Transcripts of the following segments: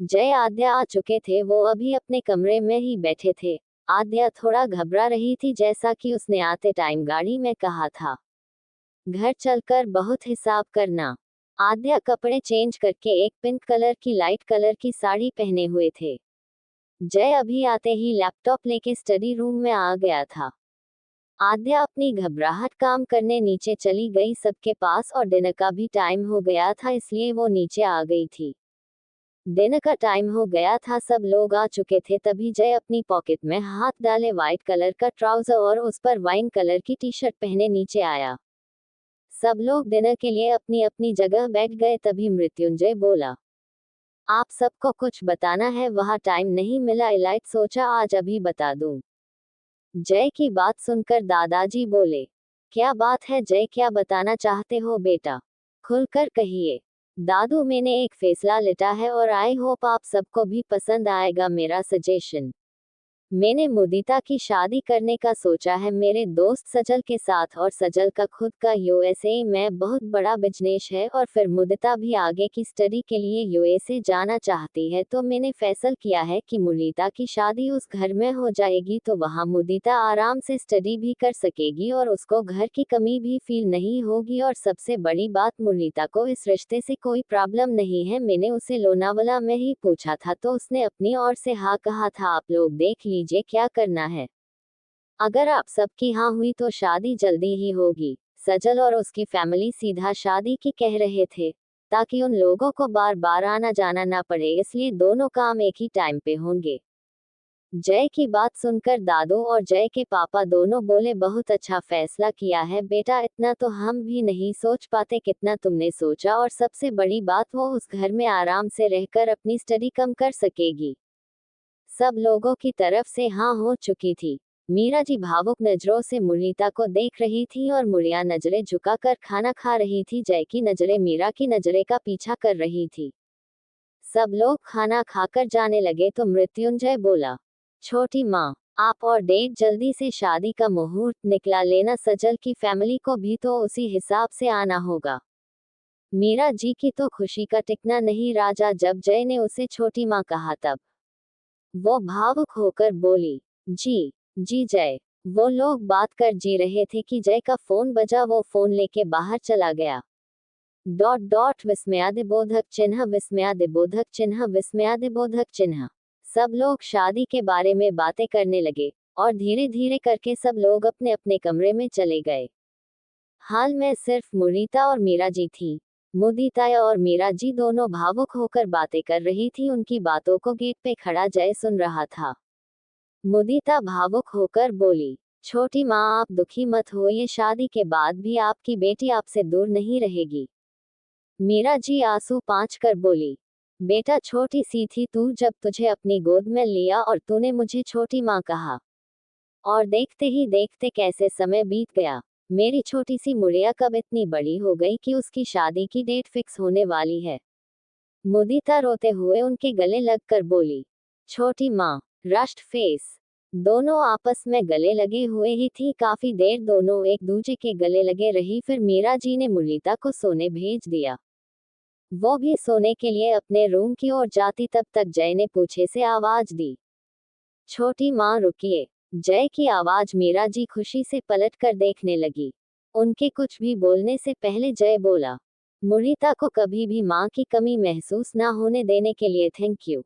जय आद्या आ चुके थे। वो अभी अपने कमरे में ही बैठे थे। आद्या थोड़ा घबरा रही थी, जैसा कि उसने आते टाइम गाड़ी में कहा था। घर चलकर बहुत हिसाब करना। आद्या कपड़े चेंज करके एक पिंक कलर की लाइट कलर की साड़ी पहने हुए थे। जय अभी आते ही लैपटॉप लेके स्टडी रूम में आ गया था। आद्या अपनी घबराहट काम करने नीचे चली गई सबके पास, और डिनर का भी टाइम हो गया था, इसलिए वो नीचे आ गई थी। डिनर का टाइम हो गया था, सब लोग आ चुके थे। तभी जय अपनी पॉकेट में हाथ डाले व्हाइट कलर का ट्राउजर और उस पर वाइन कलर की टी शर्ट पहने नीचे आया। सब लोग डिनर के लिए अपनी अपनी जगह बैठ गए। तभी मृत्युंजय बोला, आप सबको कुछ बताना है, वहाँ टाइम नहीं मिला, इलाइट सोचा आज अभी बता दूं। जय की बात सुनकर दादाजी बोले, क्या बात है जय, क्या बताना चाहते हो बेटा, खुलकर कहिए। दादू, मैंने एक फैसला लिया है और आई होप आप सबको भी पसंद आएगा मेरा सजेशन। मैंने मुदिता की शादी करने का सोचा है मेरे दोस्त सजल के साथ, और सजल का खुद का यूएसए में बहुत बड़ा बिजनेस है, और फिर मुदिता भी आगे की स्टडी के लिए यूएसए जाना चाहती है। तो मैंने फैसल किया है कि मुदिता की शादी उस घर में हो जाएगी, तो वहाँ मुदिता आराम से स्टडी भी कर सकेगी और उसको घर की कमी भी फील नहीं होगी। और सबसे बड़ी बात, मुदिता को इस रिश्ते से कोई प्रॉब्लम नहीं है। मैंने उसे लोनावाला में ही पूछा था तो उसने अपनी ओर से हाँ कहा था। आप लोग देख लीजिए क्या करना है। अगर आप सबकी हाँ हुई तो शादी जल्दी ही होगी। सजल और उसकी फैमिली सीधा शादी की कह रहे थे, ताकि उन लोगों को बार बार आना जाना ना पड़े, इसलिए दोनों काम एक ही टाइम पे होंगे। जय की बात सुनकर दादू और जय के पापा दोनों बोले, बहुत अच्छा फैसला किया है बेटा, इतना तो हम भी नहीं सोच पाते कितना तुमने सोचा, और सबसे बड़ी बात, वो उस घर में आराम से रहकर अपनी स्टडी कम कर सकेगी। सब लोगों की तरफ से हाँ हो चुकी थी। मीरा जी भावुक नजरों से मुरलीता को देख रही थी और मुड़िया नजरें झुकाकर खाना खा रही थी। जय की नजरें मीरा की नजरें का पीछा कर रही थी। सब लोग खाना खाकर जाने लगे तो मृत्युंजय बोला, छोटी माँ, आप और डेट जल्दी से शादी का मुहूर्त निकला लेना, सजल की फैमिली को भी तो उसी हिसाब से आना होगा। मीरा जी की तो खुशी का टिकना नहीं राजा। जब जय ने उसे छोटी माँ कहा तब वो भावुक होकर बोली, जी जी जय। वो लोग बात कर जी रहे थे कि जय का फोन बजा। वो फोन लेके बाहर चला गया। डॉट डॉट विस्मयादिबोधक चिन्ह, विस्मयादिबोधक चिन्ह, विस्मयादिबोधक चिन्ह। सब लोग शादी के बारे में बातें करने लगे, और धीरे धीरे करके सब लोग अपने अपने कमरे में चले गए। हाल में सिर्फ मुरीता और मीरा जी थी। मुदीता और मीरा जी दोनों भावुक होकर बातें कर रही थी। उनकी बातों को गेट पे खड़ा जय सुन रहा था। मुदीता भावुक होकर बोली, छोटी माँ आप दुखी मत हो, ये शादी के बाद भी आपकी बेटी आपसे दूर नहीं रहेगी। मीरा जी आंसू पांच कर बोली, बेटा छोटी सी थी तू जब तुझे अपनी गोद में लिया और तूने मुझे छोटी माँ कहा, और देखते ही देखते कैसे समय बीत गया। मेरी छोटी सी मुड़िया कब इतनी बड़ी हो गई कि उसकी शादी की डेट फिक्स होने वाली है। मुदीता रोते हुए उनके गले लगकर बोली, छोटी माँ, रश्ट फेस। दोनों आपस में गले लगे हुए ही थी। काफी देर दोनों एक दूसरे के गले लगे रही। फिर मीरा जी ने मुरलीता को सोने भेज दिया। वो भी सोने के लिए अपने रूम की ओर जाती, तब तक जय ने पूछे से आवाज दी, छोटी माँ रुकिए। जय की आवाज मीरा जी खुशी से पलट कर देखने लगी। उनके कुछ भी बोलने से पहले जय बोला, मुरीता को कभी भी माँ की कमी महसूस ना होने देने के लिए थैंक यू।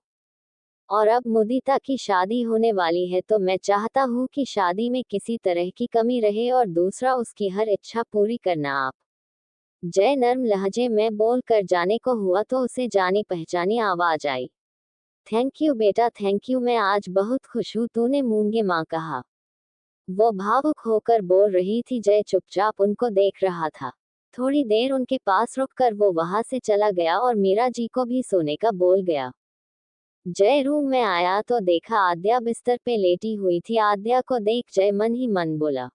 और अब मुदीता की शादी होने वाली है तो मैं चाहता हूँ कि शादी में किसी तरह की कमी रहे, और दूसरा उसकी हर इच्छा पूरी करना आप। जय नर्म लहजे में बोल कर जाने को हुआ तो उसे जानी पहचानी आवाज आई, थैंक यू बेटा थैंक यू, मैं आज बहुत खुश हूँ, तूने मूंगे माँ कहा। वो भावुक होकर बोल रही थी। जय चुपचाप उनको देख रहा था। थोड़ी देर उनके पास रुककर वो वहां से चला गया और मीरा जी को भी सोने का बोल गया। जय रूम में आया तो देखा आद्या बिस्तर पे लेटी हुई थी। आद्या को देख जय मन ही मन बोला,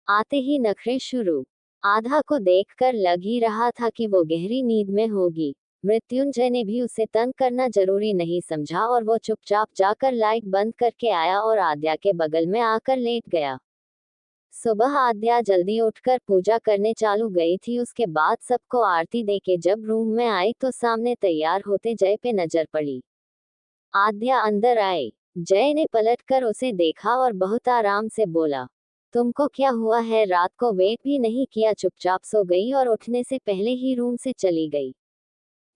आते ही नखरे शुरू। आधा को देखकर लग ही रहा था कि वो गहरी नींद में होगी। मृत्युंजय ने भी उसे तंग करना जरूरी नहीं समझा, और वो चुपचाप जाकर लाइट बंद करके आया और आद्या के बगल में आकर लेट गया। सुबह आद्या जल्दी उठकर पूजा करने चालू गई थी। उसके बाद सबको आरती देके जब रूम में आई तो सामने तैयार होते जय पे नजर पड़ी। आद्या अंदर आई। जय ने पलटकर उसे देखा और बहुत आराम से बोला, तुमको क्या हुआ है? रात को वेट भी नहीं किया, चुपचाप सो गई और उठने से पहले ही रूम से चली गई।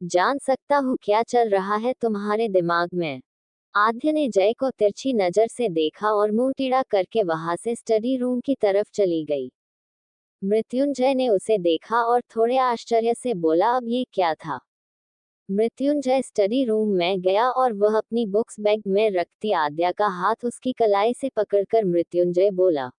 जान सकता हूँ क्या चल रहा है तुम्हारे दिमाग में? आद्या ने जय को तिरछी नजर से देखा और मुंह टेढ़ा करके वहां से स्टडी रूम की तरफ चली गई। मृत्युंजय ने उसे देखा और थोड़े आश्चर्य से बोला, अब ये क्या था? मृत्युंजय स्टडी रूम में गया और वह अपनी बुक्स बैग में रखती आद्या का हाथ उसकी कलाई से पकड़कर मृत्युंजय बोला,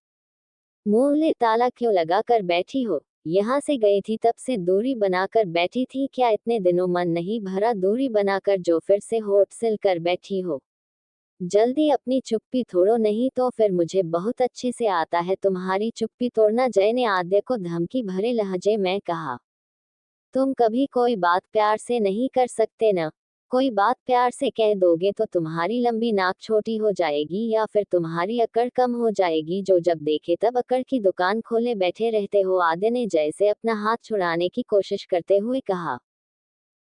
मुंह में ताला क्यों लगा कर बैठी हो? यहाँ से गई थी तब से दूरी बनाकर बैठी थी क्या? इतने दिनों मन नहीं भरा दूरी बनाकर जो फिर से होठ सिल कर बैठी हो? जल्दी अपनी चुप्पी तोड़ो, नहीं तो फिर मुझे बहुत अच्छे से आता है तुम्हारी चुप्पी तोड़ना। जय ने आद्या को धमकी भरे लहजे में कहा, तुम कभी कोई बात प्यार से नहीं कर सकते ना? कोई बात प्यार से कह दोगे तो तुम्हारी लंबी नाक छोटी हो जाएगी या फिर तुम्हारी अकड़ कम हो जाएगी, जो जब देखे तब अकड़ की दुकान खोले बैठे रहते हो। आद्या ने जय से अपना हाथ छुड़ाने की कोशिश करते हुए कहा।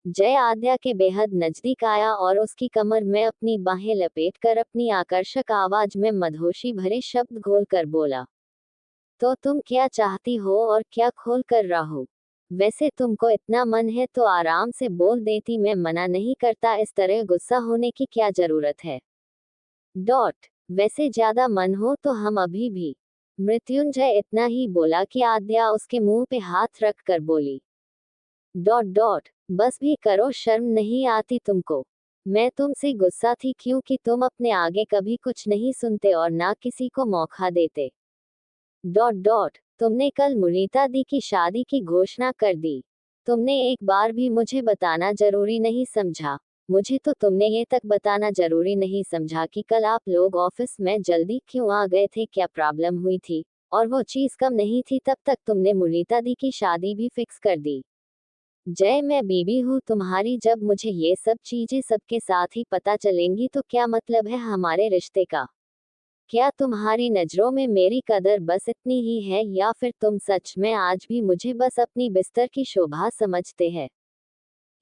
जय आद्या के बेहद नजदीक आया और उसकी कमर में अपनी बाहें लपेटकर अपनी आकर्षक आवाज में मधोशी भरे शब्द घोलकर बोला, तो तुम क्या चाहती हो और क्या खोल कर रहो? वैसे तुमको इतना मन है तो आराम से बोल देती, मैं मना नहीं करता, इस तरह गुस्सा होने की क्या जरूरत है? डॉट वैसे ज्यादा मन हो तो हम अभी भी। मृत्युंजय इतना ही बोला कि आद्या उसके मुंह पे हाथ रख कर बोली, डॉट बस भी करो, शर्म नहीं आती तुमको? मैं तुमसे गुस्सा थी क्योंकि तुम अपने आगे कभी कुछ नहीं सुनते और ना किसी को मौका देते। डॉट तुमने कल मुनीता दी की शादी की घोषणा कर दी। तुमने एक बार भी मुझे बताना जरूरी नहीं समझा। मुझे तो तुमने ये तक बताना जरूरी नहीं समझा कि कल आप लोग ऑफिस में जल्दी क्यों आ गए थे, क्या प्रॉब्लम हुई थी, और वो चीज कम नहीं थी तब तक तुमने मुनीता दी की शादी भी फिक्स कर दी। जय मैं बीबी हूँ तुम्हारी, जब मुझे ये सब चीजें सबके साथ ही पता चलेंगी तो क्या मतलब है हमारे रिश्ते का? क्या तुम्हारी नजरों में मेरी कदर बस इतनी ही है या फिर तुम सच में आज भी मुझे बस अपनी बिस्तर की शोभा समझते हैं?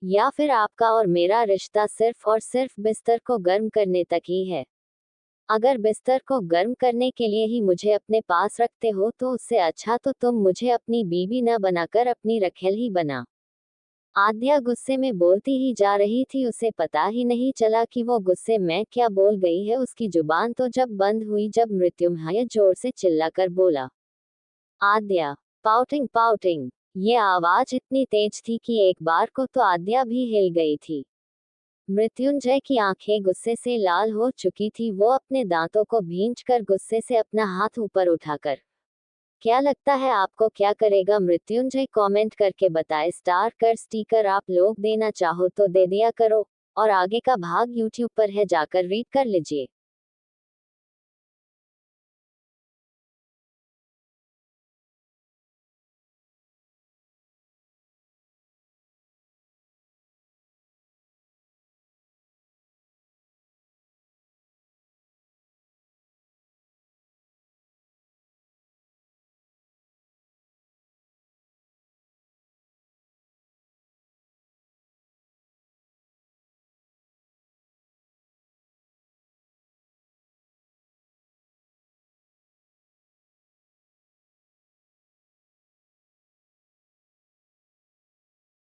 या फिर आपका और मेरा रिश्ता सिर्फ और सिर्फ बिस्तर को गर्म करने तक ही है? अगर बिस्तर को गर्म करने के लिए ही मुझे अपने पास रखते हो तो उससे अच्छा तो तुम मुझे अपनी बीवी न बनाकर अपनी रखेल ही बना। आद्या गुस्से में बोलती ही जा रही थी, उसे पता ही नहीं चला कि वो गुस्से में क्या बोल गई है। उसकी जुबान तो जब बंद हुई जब मृत्युंजय जोर से चिल्लाकर बोला, आद्या। पाउटिंग। ये आवाज इतनी तेज थी कि एक बार को तो आद्या भी हिल गई थी। मृत्युंजय की आंखें गुस्से से लाल हो चुकी थी। वो अपने दांतों को भींचकर गुस्से से अपना हाथ ऊपर उठाकर, क्या लगता है आपको क्या करेगा? मृत्युंजय कमेंट करके बताए। स्टार कर स्टिकर आप लोग देना चाहो तो दे दिया करो, और आगे का भाग यूट्यूब पर है, जाकर रीड कर लीजिए।